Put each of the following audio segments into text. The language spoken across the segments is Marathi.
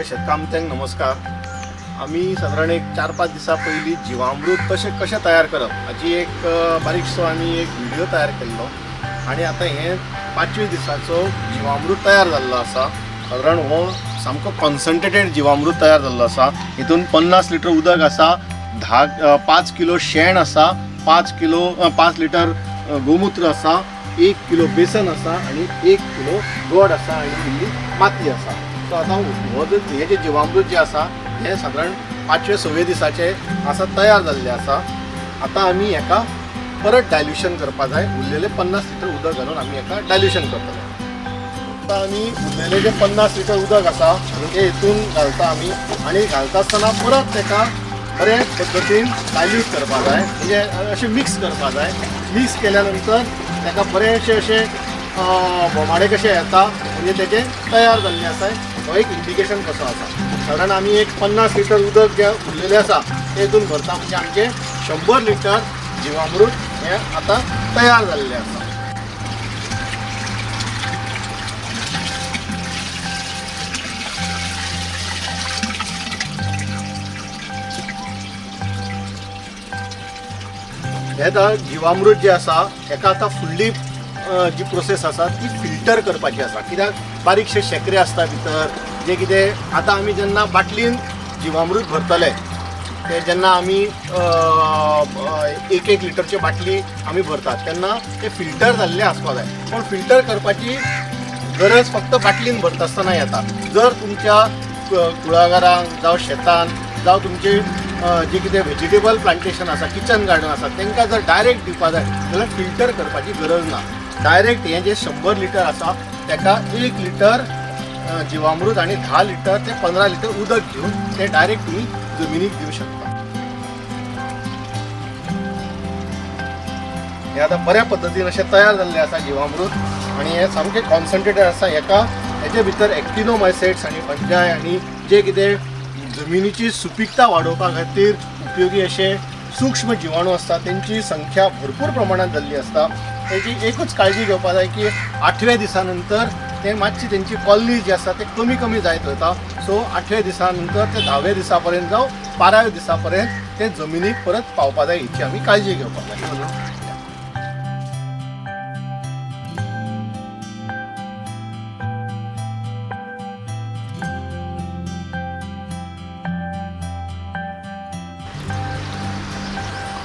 शेतकामत्यांक नमस्कार। आम्ही साधारण एक 4-5 दिवसा पयलीं जिवामृत कशें तयार करप हाची एक बारीकसो आमी एक व्हिडिओ तयार केल्लो आणि आता हे 5व्या दिसाचो जिवामृत तयार जाल्लो आसा। साधारण हो सामको कॉन्सन्ट्रेटेड जिवामृत तयार जाल्लो आसा। हितून 50 लिटर उदक आसा, 5 किलो शेण आसा, 5 लिटर गोमूत्र आसा, 1 किलो बेसन आसा आणि 1 किलो गोड आसा आणि इल्ली माती आसा। सो आता हे जे जिवामृत जे आसा हे साधारण 5व्या-6व्या दिसाचे आसा तयार जाल्ले आसा। आता आमी हेका परत डायल्यूशन करपा जाय। उरलेले 50 लिटर उदक घालून आमी हेका डायल्यूशन करतले। आता आमी उरलेले जे 50 लिटर उदक आसा ते हितून घालता आमी आणि घालता आसतना परत तेका बरे पद्दतीन डायल्यूट करपा जाय, म्हणजे अशें मिक्स करपा जाय। मिक्स केल्या नंतर तेका बरेशे अशे बोमाडे कशे येता, म्हणजे तेजे तयार जाल्ले आसा। हो एक इंडिकेशन कसो आसा। साधारण आमी एक 50 लिटर उदक जे उरलेले आसा ते हितून भरता, म्हणजे आमचे 100 लिटर जिवामृत हे आता तयार जाल्ले आसा। हे जिवामृत जे आसा हेका आता फुडली जी प्रोसेस आसा ती फिल्टर करपाची आसा। कित्याक बारीकशे शेकरे आसता भितर, जे कितें आता आमी जेन्ना बाटलीन जिवामृत भरतले ते जेन्ना आमी 1-1 लिटरची बाटली आमी भरतात तेन्ना ते फिल्टर जाल्ले आसपा जाय। पण फिल्टर करपाची गरज फक्त बाटलीन भरता आसतना येता। जर तुमच्या कुळागरांक जावं शेतान जावं तुमचे जे कितें व्हेजिटेबल प्लांटेशन आसा, किचन गार्डन आसा, तांकां जर डायरेक्ट दिवपा जाय जाल्यार फिल्टर करपाची गरज ना। डायरेक्ट हे जे 100 लिटर आसा ताका 1 लिटर जिवामृत आणि 10 लिटर ते 15 लिटर उदक घेऊन ते डायरेक्ट तुम्ही जमिनीक दिवू शकता। हे आता बऱ्या पद्धतीन अशें तयार जाल्ले आसा जिवामृत आणि हे सामके कॉन्सन्ट्रेटेड आसा। हेच्या भितर एक्टिनोमायसाइट्स आणि फंजाय आणि जे कितें जमिनीची सुपीकता वाडोवपा खातीर उपयोगी असे सूक्ष्म जिवाणू असतात त्यांची संख्या भरपूर प्रमाणात जाल्ली असता। त्याची एकच काळजी घेवपा जाय की 8व्या दिसानंतर ते मातशी त्यांची कॉलनी जी आसा ते कमी जायत वता। सो 8व्या दिसानंतर ते 10व्या दिसापर्यंत जावं 12व्या दिसापर्यंत ते जमिनीक परत पावपा जाय, हिची आमी काळजी घेवपा जाय।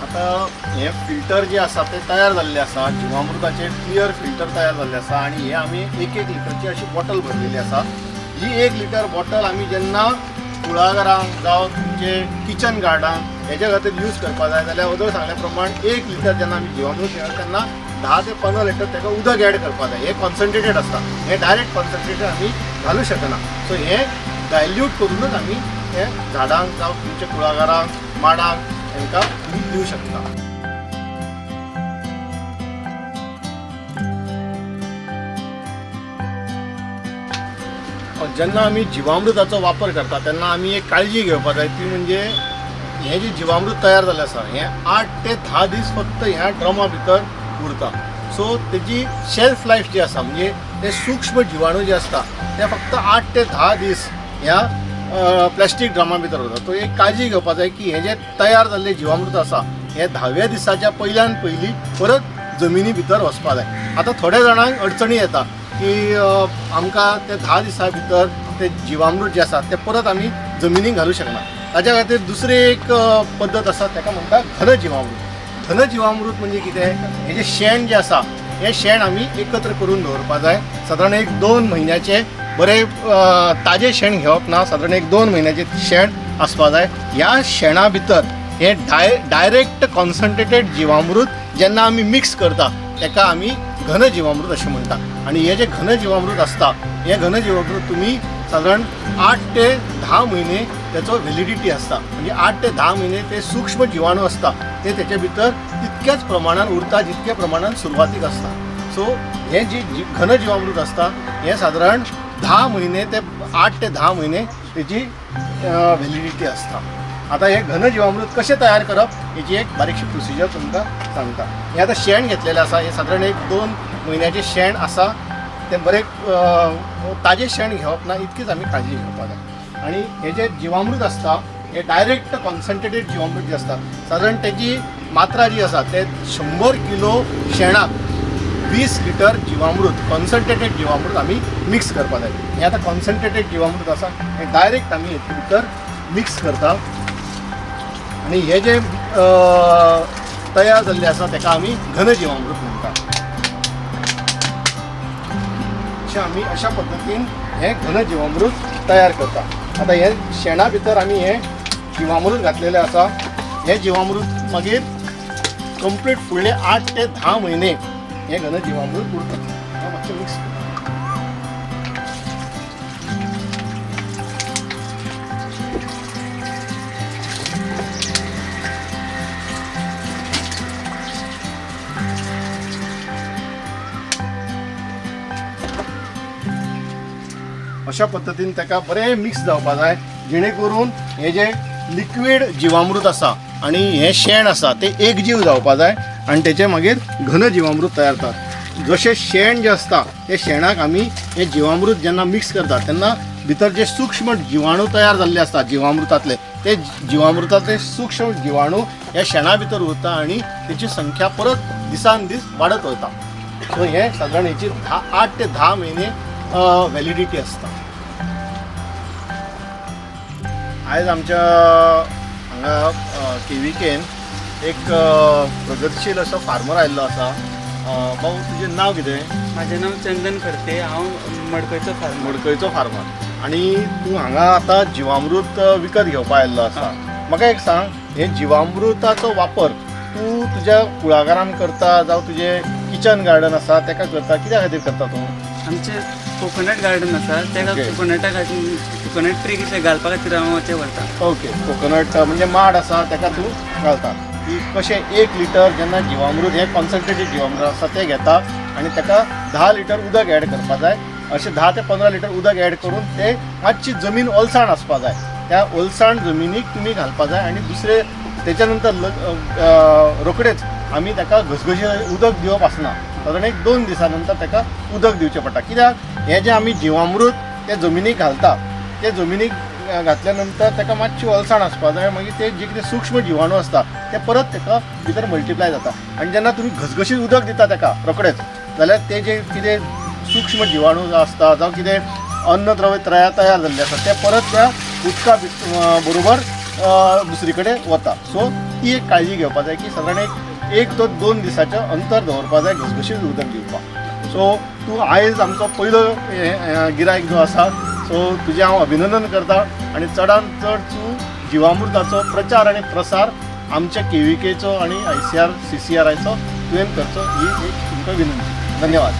आता हे फिल्टर जे आसा ते तयार जाल्ले आसा, जिवामृताचे क्लियर फिल्टर तयार जाल्ले आसा आणि हे आमी 1-1 लिटरची अशी बॉटल भरलेली आसा। ही 1 लिटर बॉटल आमी जेन्ना कुळागरांक जावं तुमचे किचन गार्डन हेच्या खातीर यूज करपा जाय जाल्यार अगोदर सांगल्या प्रमाण 1 लिटर जेन्ना आमी जिवामृत घेता तेन्ना 10 ते 15 लिटर ताका उदक ऍड करपा जाय। हे कॉन्सन्ट्रेटेड आसता, हे डायरेक्ट कॉन्सन्ट्रेटेड आमी घालूं शकना। सो हे डायल्यूट करूनच आमी हे झाडांक जावं तुमच्या कुळागरांक माडांक तांकां तुम्ही दिवू शकता। जेन्ना आमी जिवामृताचो वापर करता तेन्ना आमी एक काळजी घेवपाक जाय, ती म्हणजे हे जे जिवामृत तयार जाल्लें आसा हे 8 ते 10 दीस फक्त ह्या ड्रमा भितर उरता। सो तेजी शेल्फ लायफ जी आसा, म्हणजे ते सूक्ष्म जिवाणू जे आसता ते फक्त 8 ते 10 दीस ह्या प्लास्टीक ड्रमा भितर उरता। तो एक काळजी घेवपा जाय की हे जे तयार जाल्ले जिवामृत आसा हे 10व्या दिसाच्या पयली परत जमिनी भितर वचपा जाय। आता थोड्या जाणांक अडचणी येता की आमकां ते 10 दिसां भितर ते जिवामृत जे आसा ते परत आमी जमिनीक घालूं शकना। ताच्या खातीर दुसरी एक पद्दत आसा, ताका म्हणटा घन जिवामृत। घन जिवामृत म्हणजे कितें, हे जे शेण जे आसा हे शेण आमी एकत्र करून दवरपा जाय। साधारण 1-2 म्हयन्याचे बरे ताजे शेण घेवप ना, साधारण 1-2 म्हयन्याचे शेण आसपा जाय। ह्या शेणा भितर हे डायरेक्ट कॉन्सन्ट्रेटेड जिवामृत जेन्ना आमी मिक्स करता ताका आमी घन जिवामृत अशें म्हणटा। आणि हे जे घन जिवामृत आसता हे घन जिवामृत तुम्ही साधारण 8 ते 10 महिने त्याचो व्हॅलिडिटी आसता, म्हणजे 8 ते 10 महिने ते सूक्ष्म जिवाणू असता ते त्याच्या भितर तितक्याच प्रमाणात उरता जितक्या प्रमाणात सुरवातीक असता। सो हे जे घन जिवामृत असता हे साधारण 10 महिने ते 8 ते 10 महिने त्याची व्हॅलिडिटी असता। आता हे घन जीवामृत कसे तयार करप याची एक बारीकशी प्रोसिजर तुमकां सांगता। हे आता शेण घेतलेले आसा, हे साधारण 1-2 म्हयन्याचे शेण आसा, ते बरे ताजे शेण घेवप ना, इतकीच आमी काळजी घेवपाक जाय। आणि हे जे जीवामृत असता हे डायरेक्ट कॉन्सन्ट्रेटेड जीवामृत जे असता साधारण त्याची मात्रा जी आसा ते 100 किलो शेणाक 20 लिटर जीवामृत कॉन्सन्ट्रेटेड जीवामृत आम्ही मिक्स करपा जाय. हे आता कॉन्सन्ट्रेटेड जीवामृत आसा हे डायरेक्ट आम्ही हेतून भितर मिक्स करता आणि हे जे तयार जाल्ले आसा ताका आमी घन जीवामृत म्हणटा. आम्ही अशा पद्धतीन हे घन जीवामृत तयार करता. आता हे शेणा भितर आम्ही हे जीवामृत घातलेले आसा. हे जीवामृत मागीर कंप्लीट फुडले 8 ते 10 महिने हे घन जीवामृत उरता. मातशें मिक्स अशा पद्धतीन ताका बरें मिक्स जावपा जाय जेणे करून हे जे लिक्वीड जीवामृत आसा आणि हे शेण आसा ते एकजीव जावपा जाय आणि तेचे मागीर घन जीवामृत तयार जातात. जशें शेण जे असता ते शेणाक आमी हे जीवामृत जेन्ना मिक्स करतात तेन्ना भितर जे सूक्ष्म जिवाणू तयार जाल्ले असतात जीवामृतातले ते जीवामृतातले सूक्ष्म जिवाणू या शेणा भितर उरता आणि त्याची संख्या परत दिसान दीस वाढत वता. सो हे साधारण हेची 8 ते 10 महिने व्हॅलिडिटी असता. आयज आमच्या हांगा केविकेन एक प्रगतशील असो फार्मर आयिल्लो आसा. भाऊ तुजें नांव कितें? माझे नाव चंदन करते. हांव मडकयचो फार्मर. मडकयचो फार्मर आणि तूं हांगा आतां जिवामृत विकत घेवपा आयिल्लो आसा. म्हाका एक सांग हे जिवामृताचो वापर तूं तुज्या कुळागरान करता जावं तुजें किचन गार्डन आसा तेका करता कित्या खातीर करता तूं? आमचे कोकोनट गार्डन आसा तेका Okay. कोकोनट ट्री कशें घालपा खातीर हांव ते व्हरता. ओके कोकोनट म्हणजे माड आसा तेका तूं घालता. की कशें 1 लिटर जेन्ना जिवामृत हे कॉन्सन्ट्रेटेड जिवामृत आसा ते घेता आणि ताका 10 लिटर उदक ॲड करपा जाय. अशें 10 ते 15 लिटर उदक ॲड करून ते मातशी जमीन ओलसाण आसपा जाय. त्या ओलसाण जमिनीक तुमी घालपा जाय आणि दुसरे तेच्या नंतर रोखडेच आमी ताका घसघशीत उदक दिवप आसना. साधारण 1-2 दिसां नंतर ताका उदक दिवचें पडटा. कित्याक हे जे आमी जिवामृत ते जमिनीक घालता ते जमिनीक घातल्या नंतर ताका मातशी ओलसाण आसपा जाय. मागीर ते जे कितें सूक्ष्म जिवाणू आसता ते परत ताका भितर मल्टिप्लाय जाता आणि जेन्ना तुमी घसघशीत उदक दिता ताका रोखडेच जाल्यार ते जे कितें सूक्ष्म जिवाणू आसता जावं कितें अन्नद्रव्य तयार जाल्ले आसा ते परत त्या उदका बरोबर दुसरी कडेन वता. सो ती एक काळजी घेवपा जाय की साधारण 1 ते 2 दिसाचें अंतर दवरपा जाय घसघशीत उदक दिवपाक. सो तूं आयज आमचो पयलो गिरायक जो आसा सो तुजें हांव अभिनंदन करता आणि चडांत चड तूं जिवामृताचो प्रचार आणि प्रसार आमच्या केविकेचो आणि ICR CCRIचो तुवें करचो ही एक तुमकां विनंती. धन्यवाद.